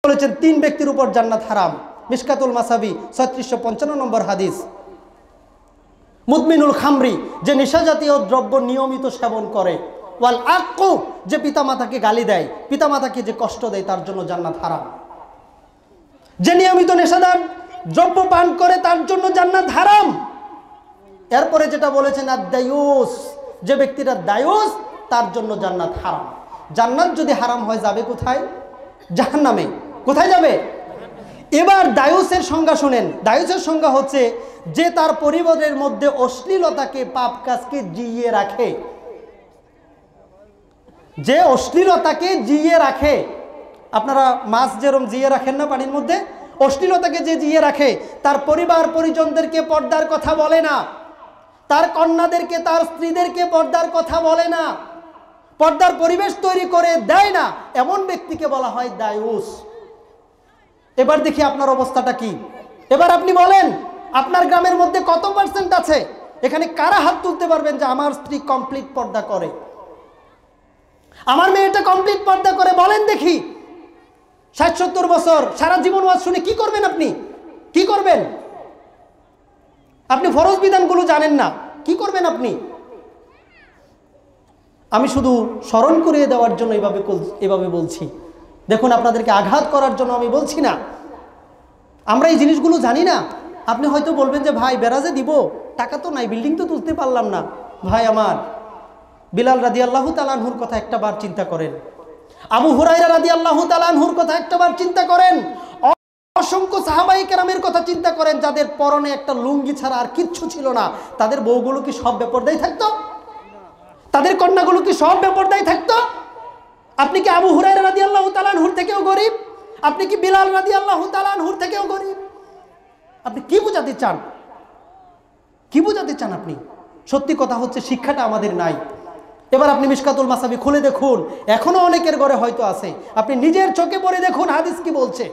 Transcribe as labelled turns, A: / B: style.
A: বলেছেন 3 ব্যক্তির উপর জান্নাত হারাম। মিশকাতুল মাসাবি 3655 নম্বর হাদিস। মুদমিনুল খামরি, যে নেশা জাতীয় দ্রব্য নিয়মিত সেবন করে। ওয়াল আক্কু, যে পিতামাতাকে গালি দেয়, পিতামাতাকে যে কষ্ট দেয়, তার জন্য জান্নাত হারাম। যে নিয়মিত নেশাদার দ্রব্য পান করে তার জন্য জান্নাত হারাম। এরপরে যেটা বলেছেন আদ-দায়ুস, যে ব্যক্তিরা দায়ুস তার জন্য জান্নাত হারাম। জান্নাত যদি হারাম হয় যাবে কোথায়? জাহান্নামে। কোথায় যাবে? এবার দায়ুসের সংজ্ঞা শুনেন। দায়ুসের সংজ্ঞা হচ্ছে যে তার পরিবারের মধ্যে অশ্লীলতাকে, পাপ কাজকে জিইয়ে রাখে। যে অশ্লীলতাকে জিইয়ে রাখে। আপনারা মাছ যেরকম জিইয়ে রাখেন না পানির মধ্যে, অশ্লীলতাকে যে জিইয়ে রাখে, তার পরিবার পরিজনদেরকে পর্দার কথা বলে না, তার কন্যাদেরকে, তার স্ত্রীদেরকে পর্দার কথা বলে না, পর্দার পরিবেশ তৈরি করে দেয় না, এমন ব্যক্তিকে বলা হয় দায়ুস। এবার দেখি আপনার অবস্থাটা কি। এবার আপনি বলেন আপনার গ্রামের মধ্যে কত পার্সেন্ট আছে? এখানে কারা হাত তুলতে পারবেন যে আমার স্ত্রী কমপ্লিট পর্দা করে, আমার মেয়েটা কমপ্লিট পর্দা করে? বলেন দেখি। 60-70 বছর সারা জীবন ওয়াজ শুনে কি করবেন? আপনি কি করবেন? আপনি ফরজ বিধানগুলো জানেন না, কি করবেন আপনি? আমি শুধু স্মরণ করিয়ে দেওয়ার জন্য এভাবে বলছি। দেখুন, আপনাদেরকে আঘাত করার জন্য আমি বলছি না। আমরা এই জিনিসগুলো জানি না। আপনি হয়তো বলবেন যে ভাই বেরাজে দিব, টাকা তো নাই, বিল্ডিং তো তুলতে পারলাম না। ভাই আমার, বিলাল রাদিয়াল্লাহু তাআলা আনহুর কথা একটাবার চিন্তা করেন। আবু হুরায়রা রাদিয়াল্লাহু তাআলা আনহুর কথা একটাবার চিন্তা করেন। অসংখ্য সাহাবায়ে কেরামের কথা চিন্তা করেন, যাদের পরনে একটা লুঙ্গি ছাড়া আর কিচ্ছু ছিল না। তাদের বউগুলো কি সব বেপরদাই থাকতো? তাদের কন্যাগুলো কি সব বেপরদাই থাকতো? আপনি কি আবু হুরায়রা রাদিয়াল্লাহু তাআলা আনহুর থেকেও গরিব? আপনি কি বিলাল রাদিয়াল্লাহু তাআলা আনহুর থেকেও গরিব? আপনি কি বোঝাতে চান? কি বোঝাতে চান আপনি? সত্যি কথা হচ্ছে শিক্ষাটা আমাদের নাই। এবার আপনি মিশকাতুল মাসাবি খুলে দেখুন, এখনো অনেকের ঘরে হয়তো আছে। আপনি নিজের চোখে পড়ে দেখুন হাদিস কি বলছে।